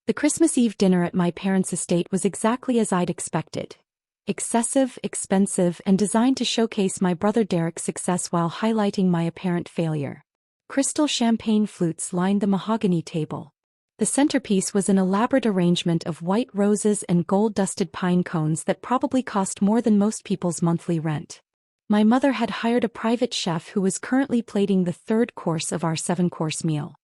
The Christmas Eve dinner at my parents' estate was exactly as I'd expected. Excessive, expensive, and designed to showcase my brother Derek's success while highlighting my apparent failure. Crystal champagne flutes lined the mahogany table. The centerpiece was an elaborate arrangement of white roses and gold-dusted pine cones that probably cost more than most people's monthly rent. My mother had hired a private chef who was currently plating the third course of our 7-course meal.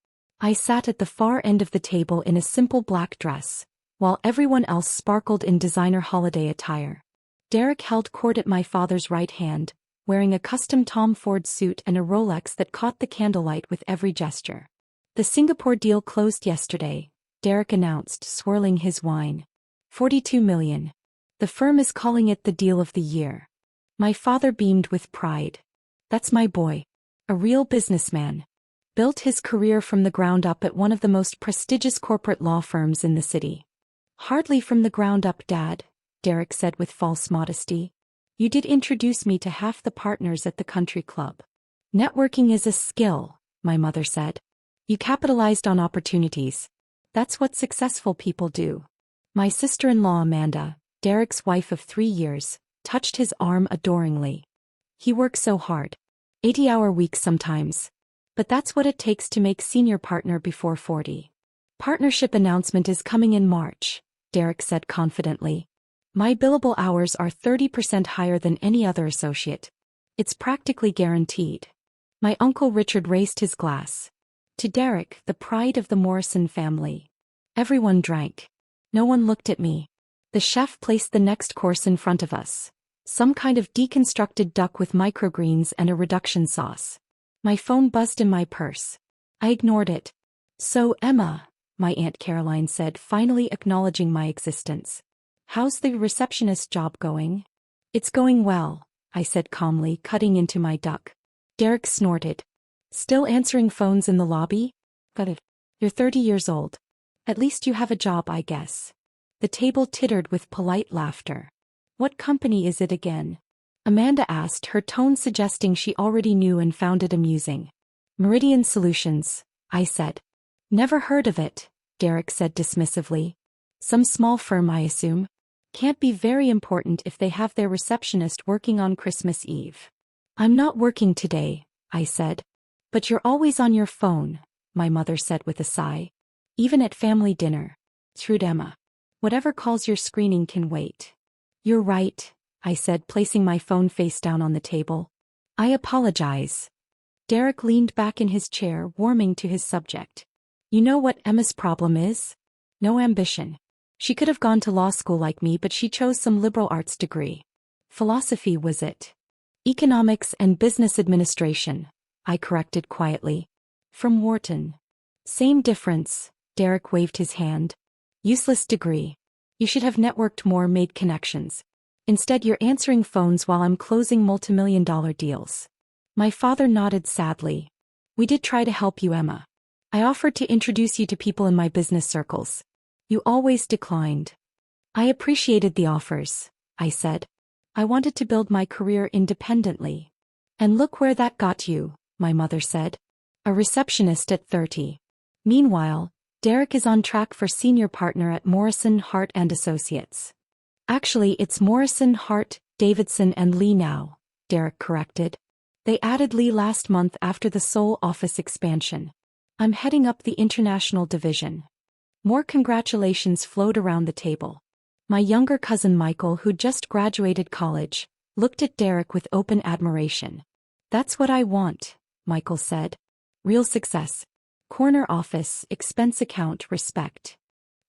I sat at the far end of the table in a simple black dress, while everyone else sparkled in designer holiday attire. Derek held court at my father's right hand, wearing a custom Tom Ford suit and a Rolex that caught the candlelight with every gesture. "The Singapore deal closed yesterday," Derek announced, swirling his wine. "42 million. The firm is calling it the deal of the year." My father beamed with pride. "That's my boy. A real businessman. Built his career from the ground up at one of the most prestigious corporate law firms in the city." "Hardly from the ground up, Dad," Derek said with false modesty. "You did introduce me to half the partners at the country club." "Networking is a skill," my mother said. "You capitalized on opportunities. That's what successful people do." My sister-in-law Amanda, Derek's wife of 3 years, touched his arm adoringly. "He works so hard. 80-hour weeks sometimes. But that's what it takes to make senior partner before 40. Partnership announcement is coming in March," Derek said confidently. "My billable hours are 30% higher than any other associate. It's practically guaranteed." My Uncle Richard raised his glass. To Derek, the pride of the Morrison family. Everyone drank. No one looked at me. The chef placed the next course in front of us. Some kind of deconstructed duck with microgreens and a reduction sauce. My phone buzzed in my purse. I ignored it. "So, Emma," my Aunt Caroline said, finally acknowledging my existence. "How's the receptionist job going?" "It's going well," I said calmly, cutting into my duck. Derek snorted. "Still answering phones in the lobby? Got it. You're 30 years old. At least you have a job, I guess." The table tittered with polite laughter. "What company is it again?" Amanda asked, her tone suggesting she already knew and found it amusing. "Meridian Solutions," I said. "Never heard of it," Derek said dismissively. "Some small firm, I assume. Can't be very important if they have their receptionist working on Christmas Eve." "I'm not working today," I said. "But you're always on your phone," my mother said with a sigh. "Even at family dinner." Shrewd Emma. "Whatever calls you're screening can wait." "You're right," I said, placing my phone face down on the table. "I apologize." Derek leaned back in his chair, warming to his subject. "You know what Emma's problem is? No ambition. She could have gone to law school like me, but she chose some liberal arts degree. Philosophy was it? Economics and business administration," I corrected quietly. "From Wharton." "Same difference," Derek waved his hand. "Useless degree. You should have networked more, made connections. Instead you're answering phones while I'm closing multimillion-dollar deals." My father nodded sadly. "We did try to help you, Emma. I offered to introduce you to people in my business circles. You always declined." "I appreciated the offers," I said. "I wanted to build my career independently." "And look where that got you," my mother said. "A receptionist at 30. Meanwhile, Derek is on track for senior partner at Morrison, Hart & Associates. "Actually, it's Morrison, Hart, Davidson and Lee now," Derek corrected. "They added Lee last month after the Seoul office expansion. I'm heading up the international division." More congratulations flowed around the table. My younger cousin Michael, who just graduated college, looked at Derek with open admiration. "That's what I want," Michael said. "Real success. Corner office, expense account, respect."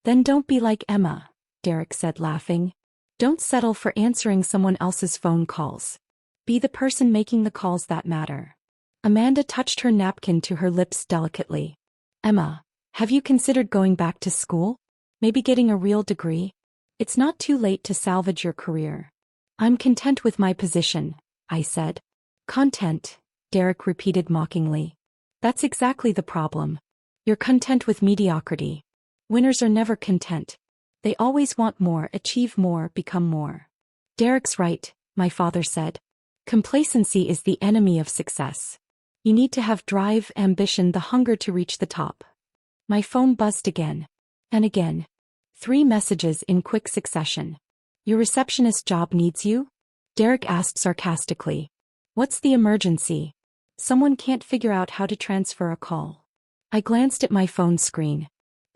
"Then don't be like Emma," Derek said, laughing. "Don't settle for answering someone else's phone calls. Be the person making the calls that matter." Amanda touched her napkin to her lips delicately. "Emma, have you considered going back to school? Maybe getting a real degree? It's not too late to salvage your career." "I'm content with my position," I said. "Content," Derek repeated mockingly. "That's exactly the problem. You're content with mediocrity. Winners are never content. They always want more, achieve more, become more." "Derek's right," my father said. "Complacency is the enemy of success. You need to have drive, ambition, the hunger to reach the top." My phone buzzed again. And again. 3 messages in quick succession. Your receptionist job needs you? Derek asked sarcastically. What's the emergency? Someone can't figure out how to transfer a call. I glanced at my phone screen.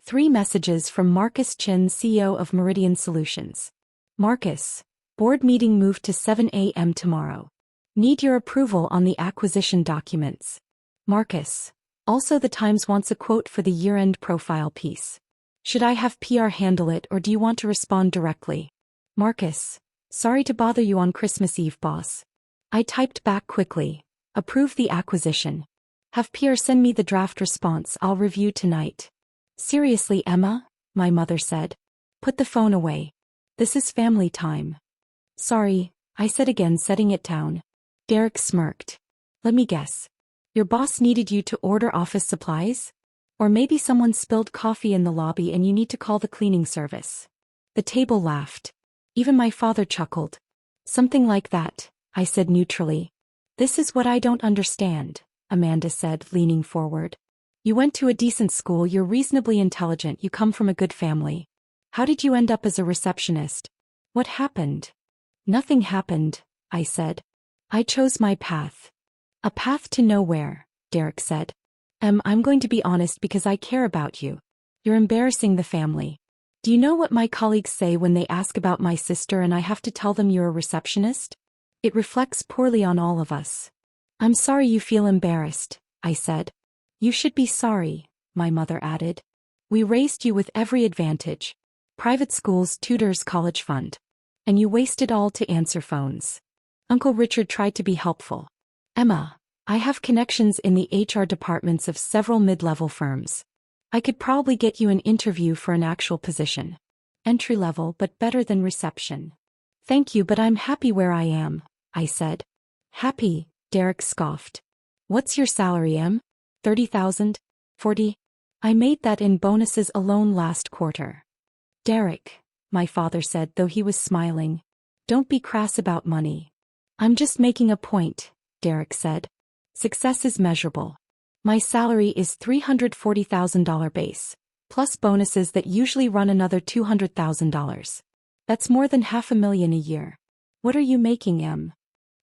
3 messages from Marcus Chin, CEO of Meridian Solutions. Marcus, board meeting moved to 7 a.m. tomorrow. Need your approval on the acquisition documents. Marcus, also the Times wants a quote for the year-end profile piece. Should I have PR handle it or do you want to respond directly? Marcus, sorry to bother you on Christmas Eve, boss. I typed back quickly. Approve the acquisition. Have PR send me the draft response, I'll review tonight. Seriously, Emma? My mother said. Put the phone away. This is family time. Sorry, I said again, setting it down. Derek smirked. Let me guess. Your boss needed you to order office supplies? Or maybe someone spilled coffee in the lobby and you need to call the cleaning service. The table laughed. Even my father chuckled. Something like that, I said neutrally. This is what I don't understand, Amanda said, leaning forward. You went to a decent school, you're reasonably intelligent, you come from a good family. How did you end up as a receptionist? What happened? Nothing happened, I said. I chose my path. A path to nowhere, Derek said. I'm going to be honest because I care about you. You're embarrassing the family. Do you know what my colleagues say when they ask about my sister and I have to tell them you're a receptionist? It reflects poorly on all of us. I'm sorry you feel embarrassed, I said. You should be sorry, my mother added. We raised you with every advantage. Private schools, tutors, college fund. And you wasted all to answer phones. Uncle Richard tried to be helpful. Emma, I have connections in the HR departments of several mid-level firms. I could probably get you an interview for an actual position. Entry-level but better than reception. Thank you, but I'm happy where I am, I said. Happy, Derek scoffed. What's your salary, Em? 30,000? 40? I made that in bonuses alone last quarter. Derek, my father said, though he was smiling. Don't be crass about money. I'm just making a point, Derek said. Success is measurable. My salary is $340,000 base, plus bonuses that usually run another $200,000. That's more than $500,000 a year. What are you making, Em?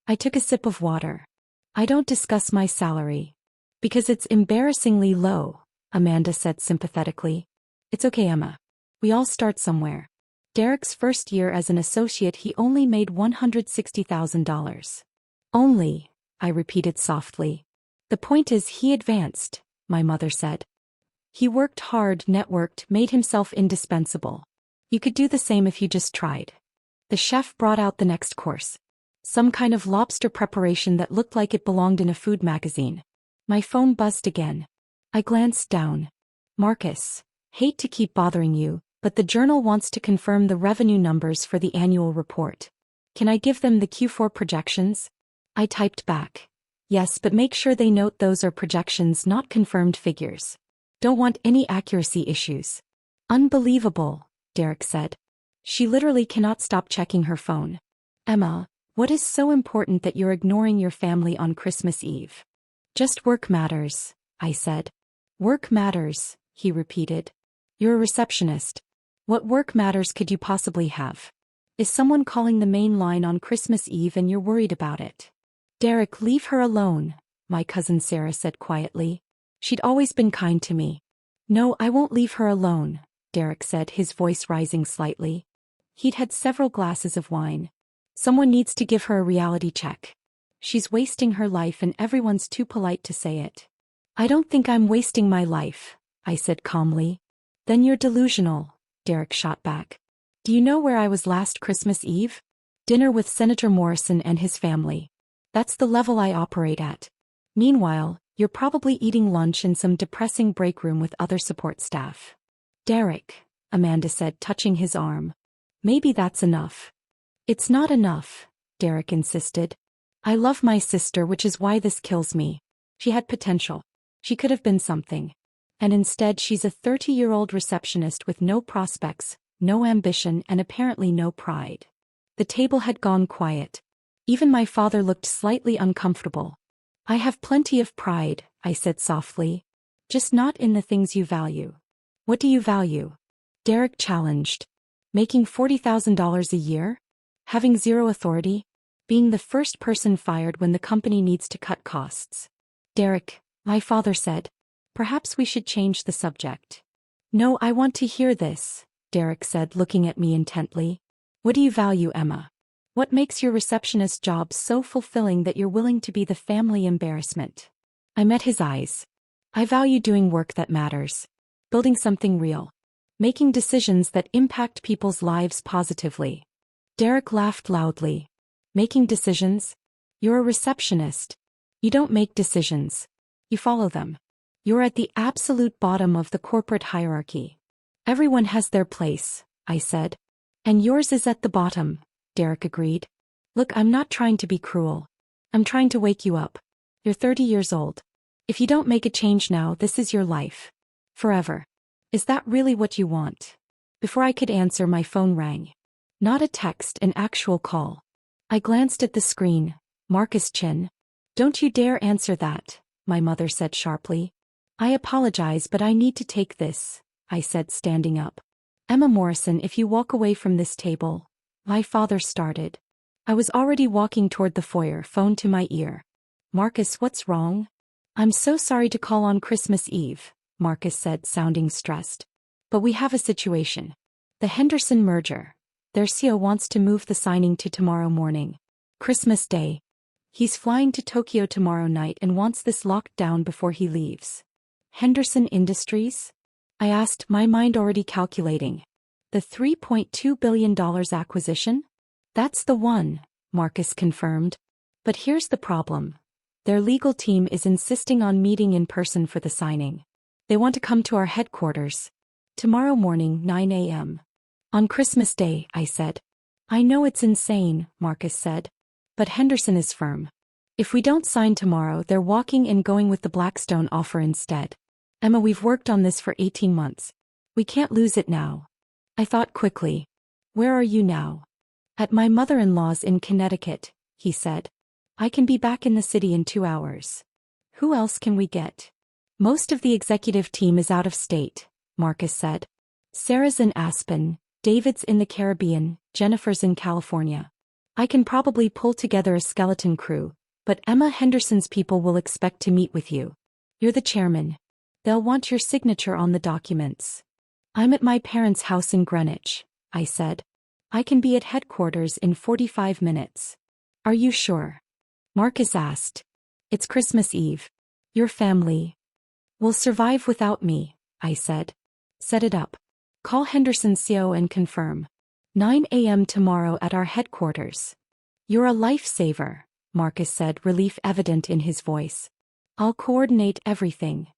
I took a sip of water. I don't discuss my salary. Because it's embarrassingly low, Amanda said sympathetically. It's okay, Emma. We all start somewhere. Derek's first year as an associate, he only made $160,000. Only, I repeated softly. The point is he advanced, my mother said. He worked hard, networked, made himself indispensable. You could do the same if you just tried. The chef brought out the next course. Some kind of lobster preparation that looked like it belonged in a food magazine. My phone buzzed again. I glanced down. Marcus, hate to keep bothering you, but the journal wants to confirm the revenue numbers for the annual report. Can I give them the Q4 projections? I typed back. Yes, but make sure they note those are projections, not confirmed figures. Don't want any accuracy issues. Unbelievable, Derek said. She literally cannot stop checking her phone. Emma, what is so important that you're ignoring your family on Christmas Eve? Just work matters, I said. Work matters, he repeated. You're a receptionist. What work matters could you possibly have? Is someone calling the main line on Christmas Eve and you're worried about it? Derek, leave her alone, my cousin Sarah said quietly. She'd always been kind to me. No, I won't leave her alone, Derek said, his voice rising slightly. He'd had several glasses of wine. Someone needs to give her a reality check. She's wasting her life and everyone's too polite to say it. I don't think I'm wasting my life, I said calmly. Then you're delusional, Derek shot back. Do you know where I was last Christmas Eve? Dinner with Senator Morrison and his family. That's the level I operate at. Meanwhile, you're probably eating lunch in some depressing break room with other support staff. Derek, Amanda said, touching his arm. Maybe that's enough. It's not enough, Derek insisted. I love my sister, which is why this kills me. She had potential. She could have been something. And instead she's a 30-year-old receptionist with no prospects, no ambition, and apparently no pride. The table had gone quiet. Even my father looked slightly uncomfortable. I have plenty of pride, I said softly. Just not in the things you value. What do you value? Derek challenged. Making $40,000 a year? Having zero authority? Being the first person fired when the company needs to cut costs? Derek, my father said. Perhaps we should change the subject. No, I want to hear this, Derek said, looking at me intently. What do you value, Emma? What makes your receptionist job so fulfilling that you're willing to be the family embarrassment? I met his eyes. I value doing work that matters. Building something real. Making decisions that impact people's lives positively. Derek laughed loudly. Making decisions? You're a receptionist. You don't make decisions. You follow them. You're at the absolute bottom of the corporate hierarchy. Everyone has their place, I said. And yours is at the bottom, Derek agreed. Look, I'm not trying to be cruel. I'm trying to wake you up. You're 30 years old. If you don't make a change now, this is your life. Forever. Is that really what you want? Before I could answer, my phone rang. Not a text, an actual call. I glanced at the screen. Marcus Chin. Don't you dare answer that, my mother said sharply. I apologize, but I need to take this, I said, standing up. Emma Morrison, if you walk away from this table, my father started. I was already walking toward the foyer, phone to my ear. Marcus, what's wrong? I'm so sorry to call on Christmas Eve, Marcus said, sounding stressed. But we have a situation. The Henderson merger. Their CEO wants to move the signing to tomorrow morning. Christmas Day. He's flying to Tokyo tomorrow night and wants this locked down before he leaves. Henderson Industries? I asked, my mind already calculating. The $3.2 billion acquisition? That's the one, Marcus confirmed. But here's the problem. Their legal team is insisting on meeting in person for the signing. They want to come to our headquarters. Tomorrow morning, 9 a.m. On Christmas Day, I said. I know it's insane, Marcus said. But Henderson is firm. If we don't sign tomorrow, they're walking and going with the Blackstone offer instead. Emma, we've worked on this for 18 months. We can't lose it now. I thought quickly. Where are you now? At my mother-in-law's in Connecticut, he said. I can be back in the city in 2 hours. Who else can we get? Most of the executive team is out of state, Marcus said. Sarah's in Aspen, David's in the Caribbean, Jennifer's in California. I can probably pull together a skeleton crew, but Emma Henderson's people will expect to meet with you. You're the chairman. They'll want your signature on the documents. I'm at my parents' house in Greenwich, I said. I can be at headquarters in 45 minutes. Are you sure? Marcus asked. It's Christmas Eve. Your family will survive without me, I said. Set it up. Call Henderson's CEO and confirm. 9 a.m. tomorrow at our headquarters. You're a lifesaver, Marcus said, relief evident in his voice. I'll coordinate everything.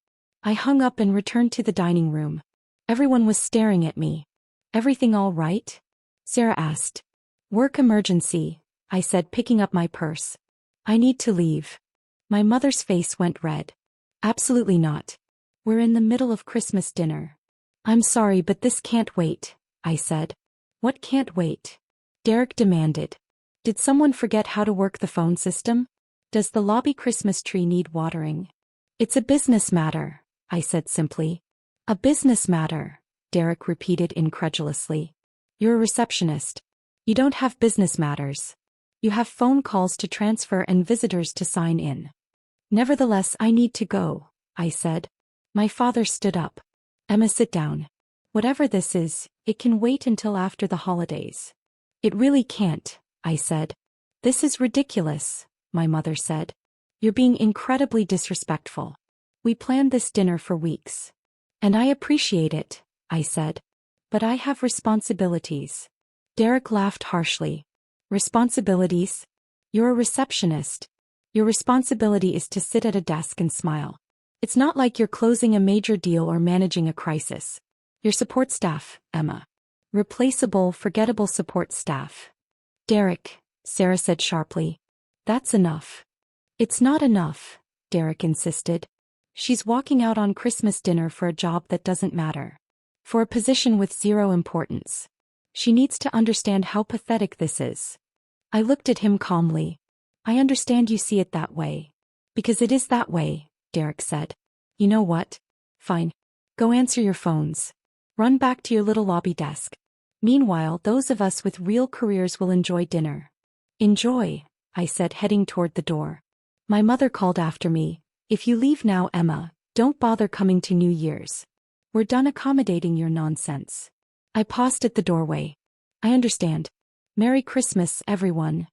I hung up and returned to the dining room. Everyone was staring at me. Everything all right? Sarah asked. Work emergency, I said, picking up my purse. I need to leave. My mother's face went red. Absolutely not. We're in the middle of Christmas dinner. I'm sorry, but this can't wait, I said. What can't wait? Derek demanded. Did someone forget how to work the phone system? Does the lobby Christmas tree need watering? It's a business matter, I said simply. A business matter, Derek repeated incredulously. You're a receptionist. You don't have business matters. You have phone calls to transfer and visitors to sign in. Nevertheless, I need to go, I said. My father stood up. Emma, sit down. Whatever this is, it can wait until after the holidays. It really can't, I said. This is ridiculous, my mother said. You're being incredibly disrespectful. We planned this dinner for weeks. And I appreciate it, I said. But I have responsibilities. Derek laughed harshly. Responsibilities? You're a receptionist. Your responsibility is to sit at a desk and smile. It's not like you're closing a major deal or managing a crisis. Your support staff, Emma. Replaceable, forgettable support staff. Derek, Sarah said sharply. That's enough. It's not enough, Derek insisted. She's walking out on Christmas dinner for a job that doesn't matter. For a position with zero importance. She needs to understand how pathetic this is. I looked at him calmly. I understand you see it that way. Because it is that way, Derek said. You know what? Fine. Go answer your phones. Run back to your little lobby desk. Meanwhile, those of us with real careers will enjoy dinner. Enjoy, I said, heading toward the door. My mother called after me, if you leave now, Emma, don't bother coming to New Year's. We're done accommodating your nonsense. I paused at the doorway. I understand. Merry Christmas, everyone.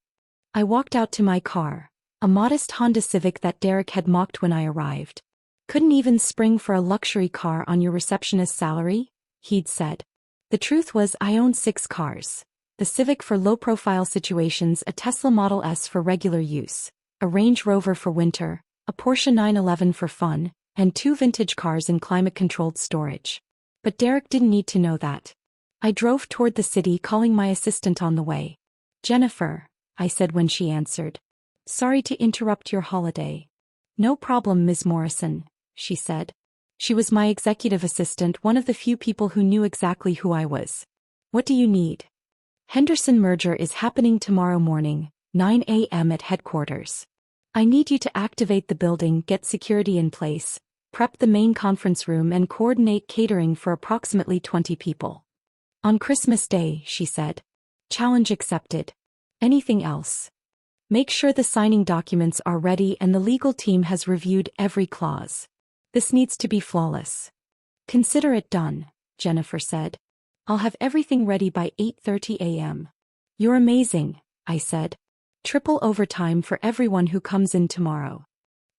I walked out to my car, a modest Honda Civic that Derek had mocked when I arrived. Couldn't even spring for a luxury car on your receptionist's salary? He'd said. The truth was I owned 6 cars. The Civic for low-profile situations, a Tesla Model S for regular use, a Range Rover for winter, a Porsche 911 for fun, and 2 vintage cars in climate-controlled storage. But Derek didn't need to know that. I drove toward the city, calling my assistant on the way. Jennifer, I said when she answered. Sorry to interrupt your holiday. No problem, Ms. Morrison, she said. She was my executive assistant, one of the few people who knew exactly who I was. What do you need? Henderson merger is happening tomorrow morning, 9 a.m. at headquarters. I need you to activate the building, get security in place, prep the main conference room, and coordinate catering for approximately 20 people. On Christmas Day, she said. Challenge accepted. Anything else? Make sure the signing documents are ready and the legal team has reviewed every clause. This needs to be flawless. Consider it done, Jennifer said. I'll have everything ready by 8:30 a.m. You're amazing, I said. Triple overtime for everyone who comes in tomorrow.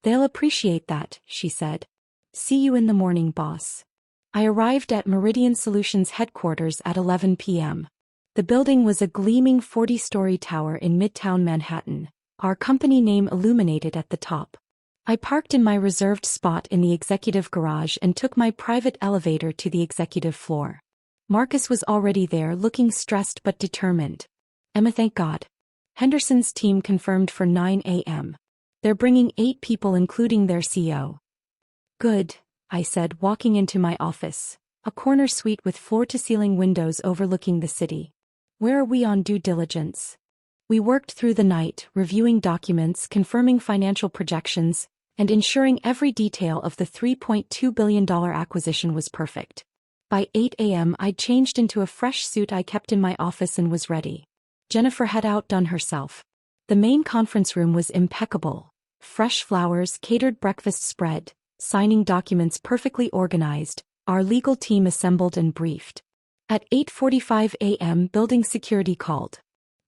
They'll appreciate that, she said. See you in the morning, boss. I arrived at Meridian Solutions headquarters at 11 p.m. The building was a gleaming 40-story tower in Midtown Manhattan, our company name illuminated at the top. I parked in my reserved spot in the executive garage and took my private elevator to the executive floor. Marcus was already there, looking stressed but determined. Emma, thank God. Henderson's team confirmed for 9 a.m. They're bringing 8 people including their CEO. Good, I said, walking into my office, a corner suite with floor-to-ceiling windows overlooking the city. Where are we on due diligence? We worked through the night, reviewing documents, confirming financial projections, and ensuring every detail of the $3.2 billion acquisition was perfect. By 8 a.m. I'd changed into a fresh suit I kept in my office and was ready. Jennifer had outdone herself. The main conference room was impeccable. Fresh flowers, catered breakfast spread, signing documents perfectly organized, our legal team assembled and briefed. At 8:45 a.m. building security called.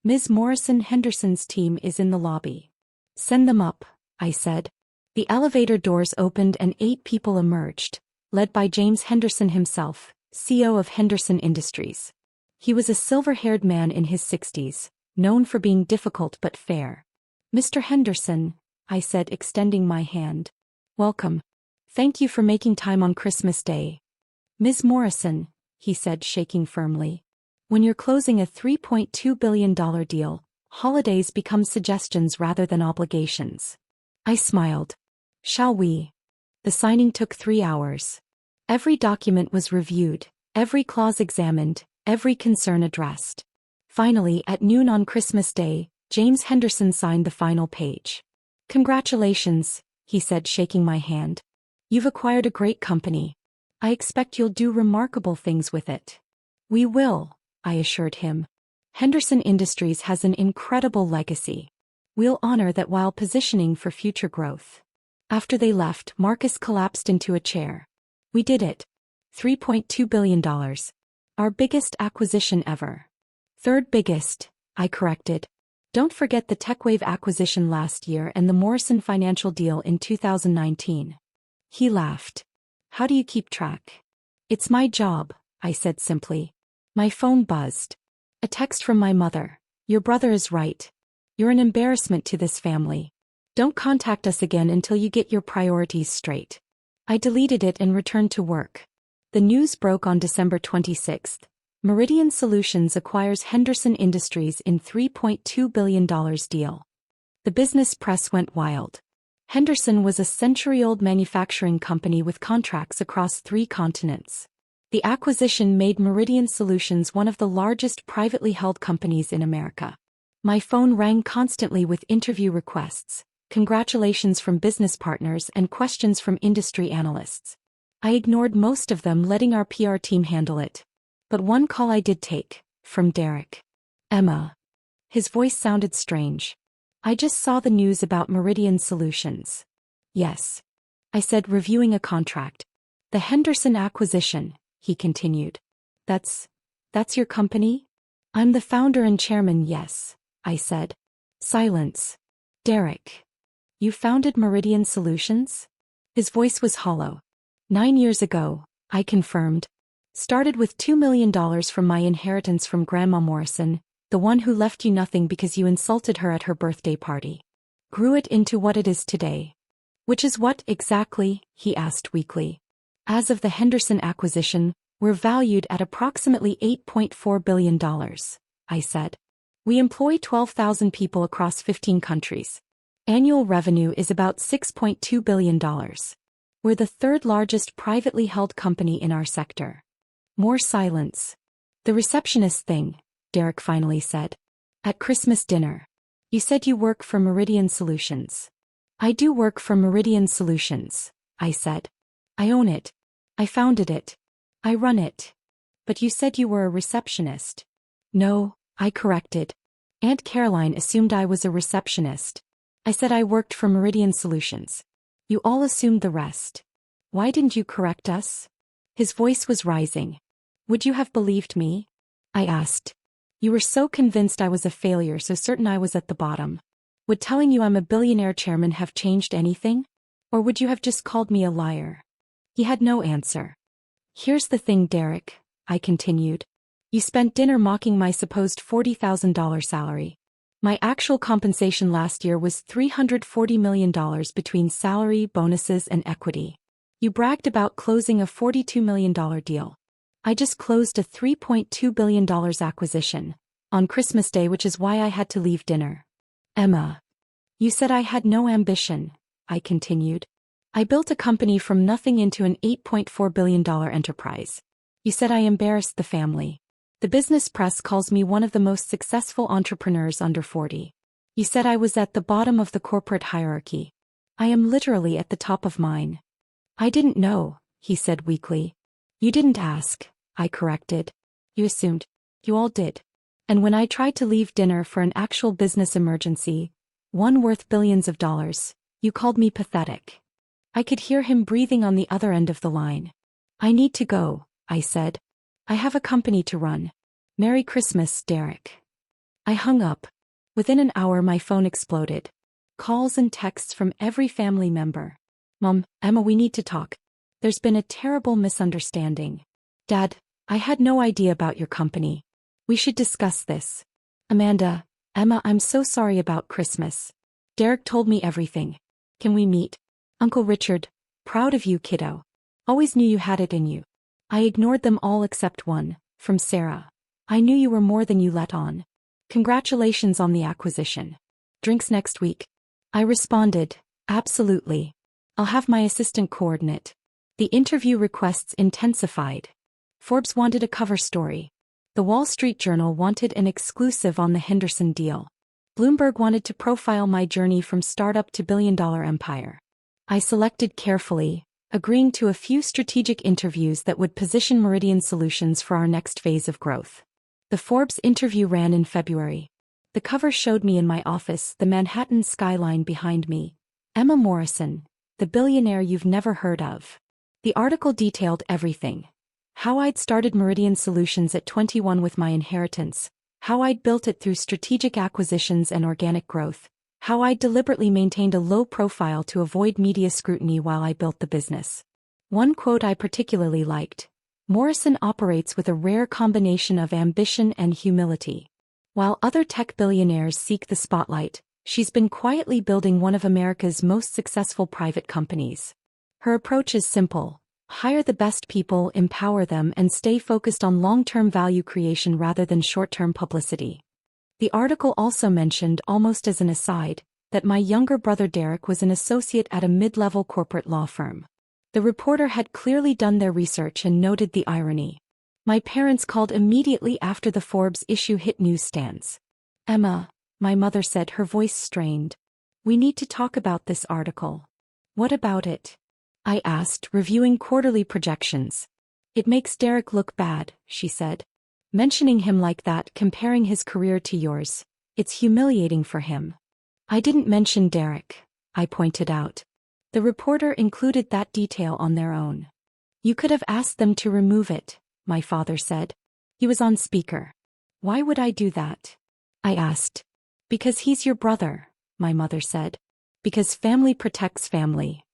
Ms. Morrison, Henderson's team is in the lobby. Send them up, I said. The elevator doors opened and 8 people emerged, led by James Henderson himself, CEO of Henderson Industries. He was a silver-haired man in his 60s, known for being difficult but fair. Mr. Henderson, I said, extending my hand. Welcome. Thank you for making time on Christmas Day. Ms. Morrison, he said, shaking firmly. When you're closing a $3.2 billion deal, holidays become suggestions rather than obligations. I smiled. Shall we? The signing took 3 hours. Every document was reviewed, every clause examined, every concern addressed. Finally, at noon on Christmas Day, James Henderson signed the final page. Congratulations, he said, shaking my hand. You've acquired a great company. I expect you'll do remarkable things with it. We will, I assured him. Henderson Industries has an incredible legacy. We'll honor that while positioning for future growth. After they left, Marcus collapsed into a chair. We did it. $3.2 billion. Our biggest acquisition ever. Third biggest, I corrected. Don't forget the TechWave acquisition last year and the Morrison Financial deal in 2019. He laughed. How do you keep track? It's my job, I said simply. My phone buzzed. A text from my mother. Your brother is right. You're an embarrassment to this family. Don't contact us again until you get your priorities straight. I deleted it and returned to work. The news broke on December 26th. Meridian Solutions acquires Henderson Industries in $3.2 billion deal. The business press went wild. Henderson was a century-old manufacturing company with contracts across 3 continents. The acquisition made Meridian Solutions one of the largest privately held companies in America. My phone rang constantly with interview requests, congratulations from business partners and questions from industry analysts. I ignored most of them, letting our PR team handle it. But one call I did take, from Derek. Emma. His voice sounded strange. I just saw the news about Meridian Solutions. Yes. I said, reviewing a contract. The Henderson acquisition, he continued. That's your company? I'm the founder and chairman, yes, I said. Silence. Derek. You founded Meridian Solutions? His voice was hollow. 9 years ago, I confirmed. Started with $2 million from my inheritance from Grandma Morrison, the one who left you nothing because you insulted her at her birthday party. Grew it into what it is today. Which is what exactly? He asked weakly. As of the Henderson acquisition, we're valued at approximately $8.4 billion, I said. We employ 12,000 people across 15 countries. Annual revenue is about $6.2 billion. We're the third largest privately held company in our sector. More silence. The receptionist thing, Derek finally said. At Christmas dinner. You said you work for Meridian Solutions. I do work for Meridian Solutions, I said. I own it. I founded it. I run it. But you said you were a receptionist. No, I corrected. Aunt Caroline assumed I was a receptionist. I said I worked for Meridian Solutions. You all assumed the rest. Why didn't you correct us? His voice was rising. Would you have believed me? I asked. You were so convinced I was a failure, so certain I was at the bottom. Would telling you I'm a billionaire chairman have changed anything? Or would you have just called me a liar? He had no answer. Here's the thing, Derek, I continued. You spent dinner mocking my supposed $40,000 salary. My actual compensation last year was $340 million between salary, bonuses, and equity. You bragged about closing a $42 million deal. I just closed a $3.2 billion acquisition on Christmas Day, which is why I had to leave dinner. Emma. You said I had no ambition, I continued. I built a company from nothing into an $8.4 billion enterprise. You said I embarrassed the family. The business press calls me one of the most successful entrepreneurs under 40. You said I was at the bottom of the corporate hierarchy. I am literally at the top of mine. I didn't know, he said weakly. You didn't ask, I corrected. You assumed. You all did. And when I tried to leave dinner for an actual business emergency, one worth billions of dollars, you called me pathetic. I could hear him breathing on the other end of the line. I need to go, I said. I have a company to run. Merry Christmas, Derek. I hung up. Within an hour my phone exploded. Calls and texts from every family member. Mom, Emma, we need to talk. There's been a terrible misunderstanding. Dad, I had no idea about your company. We should discuss this. Amanda, Emma, I'm so sorry about Christmas. Derek told me everything. Can we meet? Uncle Richard, proud of you, kiddo. Always knew you had it in you. I ignored them all except one, from Sarah. I knew you were more than you let on. Congratulations on the acquisition. Drinks next week. I responded, absolutely. I'll have my assistant coordinate. The interview requests intensified. Forbes wanted a cover story. The Wall Street Journal wanted an exclusive on the Henderson deal. Bloomberg wanted to profile my journey from startup to billion-dollar empire. I selected carefully, agreeing to a few strategic interviews that would position Meridian Solutions for our next phase of growth. The Forbes interview ran in February. The cover showed me in my office, the Manhattan skyline behind me. Emma Morrison, the billionaire you've never heard of. The article detailed everything. How I'd started Meridian Solutions at 21 with my inheritance, how I'd built it through strategic acquisitions and organic growth, how I deliberately maintained a low profile to avoid media scrutiny while I built the business. One quote I particularly liked. Morrison operates with a rare combination of ambition and humility. While other tech billionaires seek the spotlight, she's been quietly building one of America's most successful private companies. Her approach is simple. Hire the best people, empower them, and stay focused on long-term value creation rather than short-term publicity. The article also mentioned, almost as an aside, that my younger brother Derek was an associate at a mid-level corporate law firm. The reporter had clearly done their research and noted the irony. My parents called immediately after the Forbes issue hit newsstands. Emma, my mother said, her voice strained. We need to talk about this article. What about it? I asked, reviewing quarterly projections. It makes Derek look bad, she said. Mentioning him like that, comparing his career to yours. It's humiliating for him. I didn't mention Derek, I pointed out. The reporter included that detail on their own. You could have asked them to remove it, my father said. He was on speaker. Why would I do that? I asked. Because he's your brother, my mother said. Because family protects family.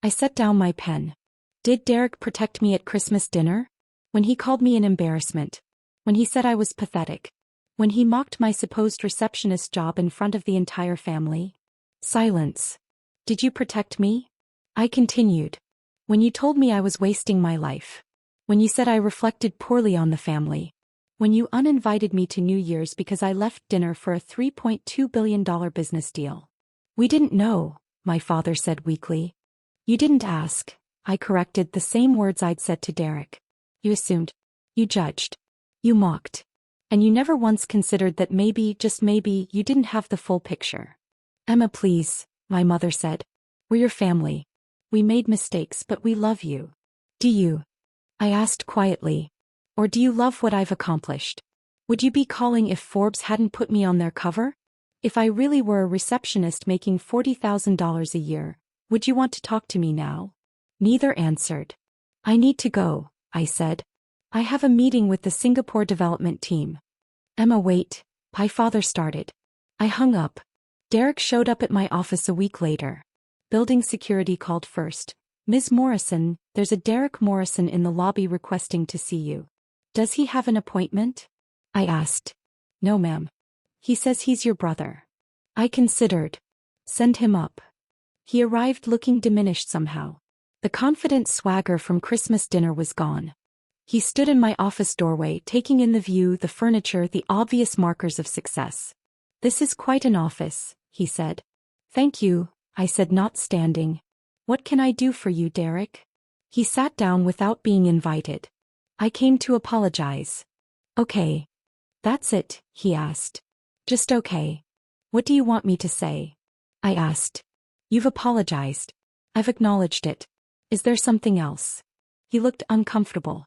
I set down my pen. Did Derek protect me at Christmas dinner? When he called me an embarrassment. When he said I was pathetic. When he mocked my supposed receptionist job in front of the entire family? Silence. Did you protect me? I continued. When you told me I was wasting my life. When you said I reflected poorly on the family. When you uninvited me to New Year's because I left dinner for a $3.2 billion business deal. We didn't know, my father said weakly. You didn't ask, I corrected, the same words I'd said to Derek. You assumed. You judged. You mocked. And you never once considered that maybe, just maybe, you didn't have the full picture. Emma, please, my mother said. We're your family. We made mistakes, but we love you. Do you? I asked quietly. Or do you love what I've accomplished? Would you be calling if Forbes hadn't put me on their cover? If I really were a receptionist making $40,000 a year, would you want to talk to me now? Neither answered. I need to go, I said. I have a meeting with the Singapore development team. Emma, wait, my father started. I hung up. Derek showed up at my office a week later. Building security called first. Ms. Morrison, there's a Derek Morrison in the lobby requesting to see you. Does he have an appointment? I asked. No, ma'am. He says he's your brother. I considered. Send him up. He arrived looking diminished somehow. The confident swagger from Christmas dinner was gone. He stood in my office doorway, taking in the view, the furniture, the obvious markers of success. This is quite an office, he said. Thank you, I said, not standing. What can I do for you, Derek? He sat down without being invited. I came to apologize. Okay. That's it, he asked. Just okay. What do you want me to say? I asked. You've apologized. I've acknowledged it. Is there something else? He looked uncomfortable.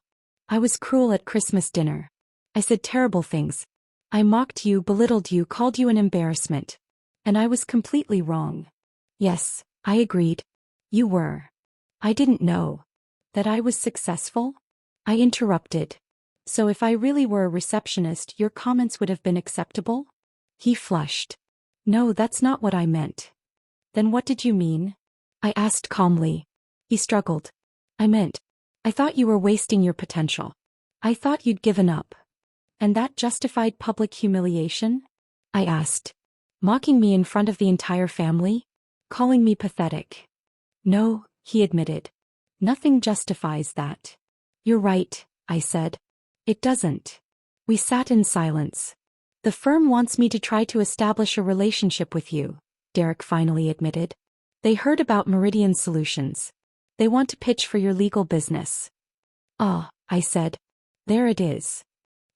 I was cruel at Christmas dinner. I said terrible things. I mocked you, belittled you, called you an embarrassment. And I was completely wrong. Yes, I agreed. You were. I didn't know. That I was successful? I interrupted. So if I really were a receptionist, your comments would have been acceptable? He flushed. No, that's not what I meant. Then what did you mean? I asked calmly. He struggled. I thought you were wasting your potential. I thought you'd given up. And that justified public humiliation? I asked. Mocking me in front of the entire family? Calling me pathetic? No, he admitted. Nothing justifies that. You're right, I said. It doesn't. We sat in silence. The firm wants me to try to establish a relationship with you, Derek finally admitted. They heard about Meridian Solutions. They want to pitch for your legal business. Ah, I said. There it is.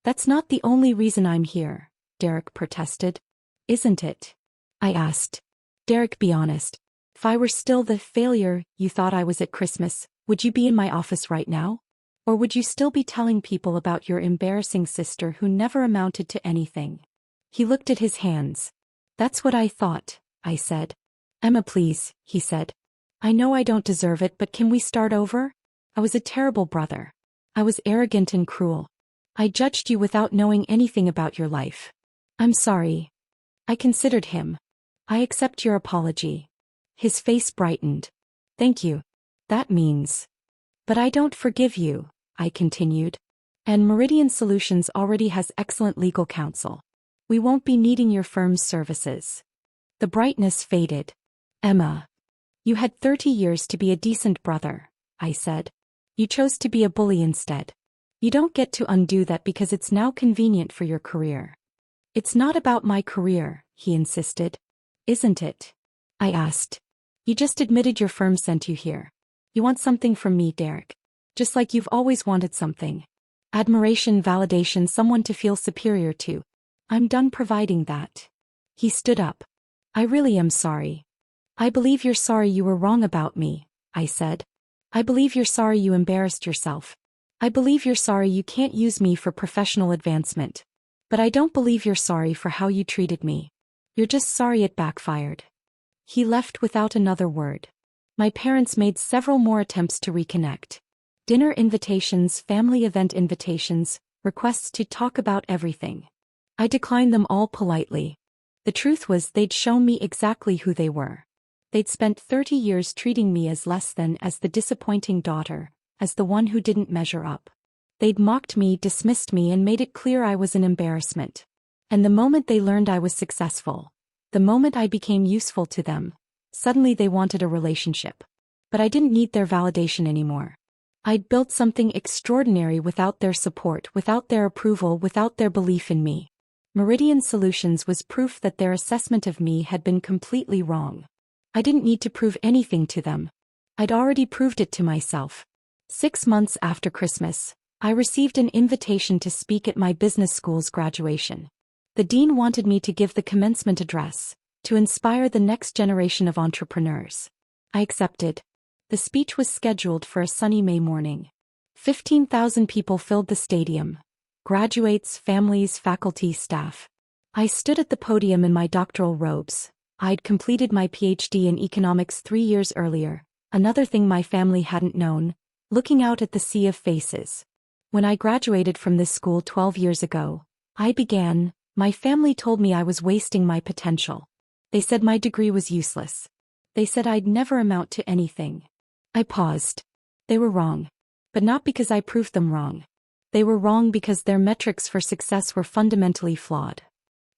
That's not the only reason I'm here, Derek protested. Isn't it? I asked. Derek, be honest. If I were still the failure you thought I was at Christmas, would you be in my office right now? Or would you still be telling people about your embarrassing sister who never amounted to anything? He looked at his hands. That's what I thought, I said. Emma, please, he said. I know I don't deserve it, but can we start over? I was a terrible brother. I was arrogant and cruel. I judged you without knowing anything about your life. I'm sorry. I considered him. I accept your apology. His face brightened. Thank you. That means. But I don't forgive you, I continued. And Meridian Solutions already has excellent legal counsel. We won't be needing your firm's services. The brightness faded. Emma. You had 30 years to be a decent brother, I said. You chose to be a bully instead. You don't get to undo that because it's now convenient for your career. It's not about my career, he insisted. Isn't it? I asked. You just admitted your firm sent you here. You want something from me, Derek. Just like you've always wanted something. Admiration, validation, someone to feel superior to. I'm done providing that. He stood up. I really am sorry. I believe you're sorry you were wrong about me, I said. I believe you're sorry you embarrassed yourself. I believe you're sorry you can't use me for professional advancement. But I don't believe you're sorry for how you treated me. You're just sorry it backfired." He left without another word. My parents made several more attempts to reconnect. Dinner invitations, family event invitations, requests to talk about everything. I declined them all politely. The truth was they'd shown me exactly who they were. They'd spent 30 years treating me as less than, as the disappointing daughter, as the one who didn't measure up. They'd mocked me, dismissed me, and made it clear I was an embarrassment. And the moment they learned I was successful, the moment I became useful to them, suddenly they wanted a relationship. But I didn't need their validation anymore. I'd built something extraordinary without their support, without their approval, without their belief in me. Meridian Solutions was proof that their assessment of me had been completely wrong. I didn't need to prove anything to them. I'd already proved it to myself. 6 months after Christmas, I received an invitation to speak at my business school's graduation. The dean wanted me to give the commencement address, to inspire the next generation of entrepreneurs. I accepted. The speech was scheduled for a sunny May morning. 15,000 people filled the stadium. Graduates, families, faculty, staff. I stood at the podium in my doctoral robes. I'd completed my PhD in economics 3 years earlier, another thing my family hadn't known, looking out at the sea of faces. When I graduated from this school 12 years ago, my family told me I was wasting my potential. They said my degree was useless. They said I'd never amount to anything. I paused. They were wrong. But not because I proved them wrong. They were wrong because their metrics for success were fundamentally flawed.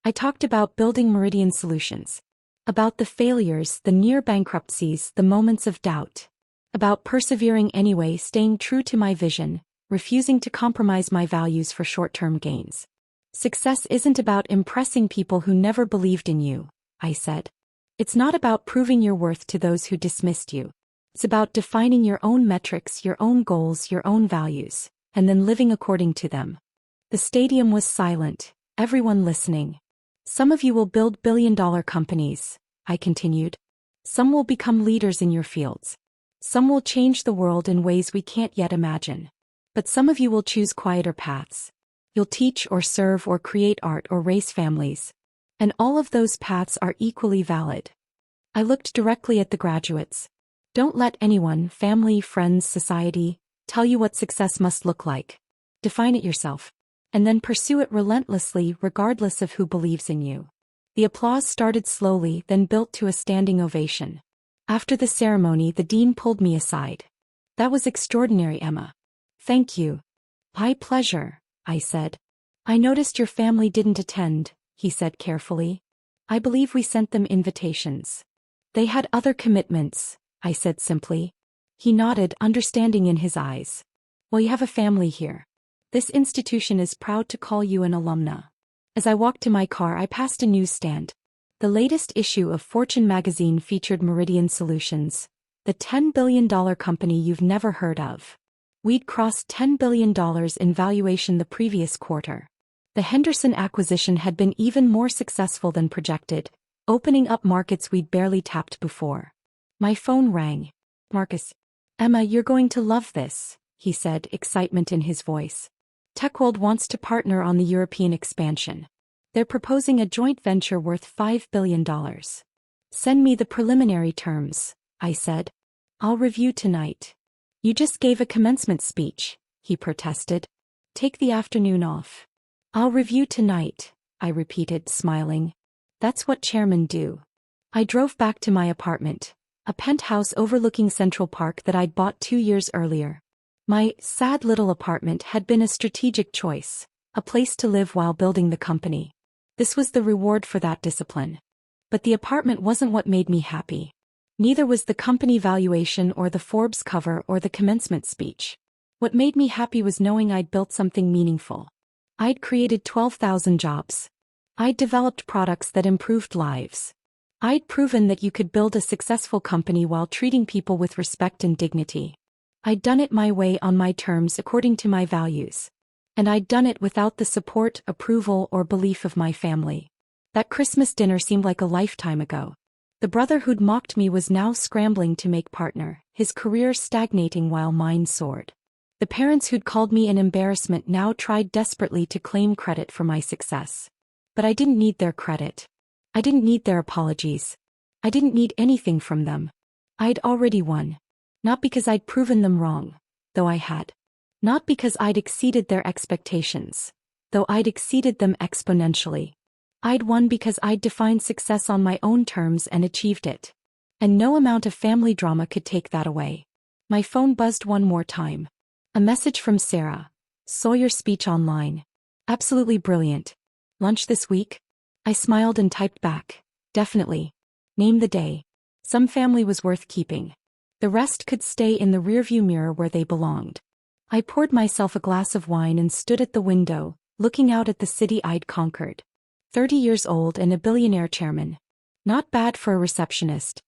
I talked about building Meridian Solutions. About the failures, the near bankruptcies, the moments of doubt. About persevering anyway, staying true to my vision, refusing to compromise my values for short-term gains. Success isn't about impressing people who never believed in you, I said. It's not about proving your worth to those who dismissed you. It's about defining your own metrics, your own goals, your own values, and then living according to them. The stadium was silent, everyone listening. Some of you will build billion-dollar companies, I continued. Some will become leaders in your fields. Some will change the world in ways we can't yet imagine. But some of you will choose quieter paths. You'll teach or serve or create art or raise families. And all of those paths are equally valid. I looked directly at the graduates. Don't let anyone, family, friends, society, tell you what success must look like. Define it yourself. And then pursue it relentlessly, regardless of who believes in you. The applause started slowly, then built to a standing ovation. After the ceremony, the dean pulled me aside. That was extraordinary, Emma. Thank you. My pleasure, I said. I noticed your family didn't attend, he said carefully. I believe we sent them invitations. They had other commitments, I said simply. He nodded, understanding in his eyes. Well, you have a family here. This institution is proud to call you an alumna. As I walked to my car, I passed a newsstand. The latest issue of Fortune magazine featured Meridian Solutions, the $10 billion company you've never heard of. We'd crossed $10 billion in valuation the previous quarter. The Henderson acquisition had been even more successful than projected, opening up markets we'd barely tapped before. My phone rang. Marcus. Emma, you're going to love this, he said, excitement in his voice. TechWorld wants to partner on the European expansion. They're proposing a joint venture worth $5 billion. Send me the preliminary terms, I said. I'll review tonight. You just gave a commencement speech, he protested. Take the afternoon off. I'll review tonight, I repeated, smiling. That's what chairmen do. I drove back to my apartment, a penthouse overlooking Central Park that I'd bought 2 years earlier. My sad little apartment had been a strategic choice, a place to live while building the company. This was the reward for that discipline. But the apartment wasn't what made me happy. Neither was the company valuation or the Forbes cover or the commencement speech. What made me happy was knowing I'd built something meaningful. I'd created 12,000 jobs. I'd developed products that improved lives. I'd proven that you could build a successful company while treating people with respect and dignity. I'd done it my way on my terms according to my values. And I'd done it without the support, approval, or belief of my family. That Christmas dinner seemed like a lifetime ago. The brother who'd mocked me was now scrambling to make partner. his career stagnating while mine soared. The parents who'd called me an embarrassment now tried desperately to claim credit for my success. But I didn't need their credit. I didn't need their apologies. I didn't need anything from them. I'd already won. Not because I'd proven them wrong, though I had. Not because I'd exceeded their expectations, though I'd exceeded them exponentially. I'd won because I'd defined success on my own terms and achieved it. And no amount of family drama could take that away. My phone buzzed one more time. A message from Sarah. Saw your speech online. Absolutely brilliant. Lunch this week? I smiled and typed back. Definitely. Name the day. Some family was worth keeping. The rest could stay in the rearview mirror where they belonged. I poured myself a glass of wine and stood at the window, looking out at the city I'd conquered. 30 years old and a billionaire chairman. Not bad for a receptionist,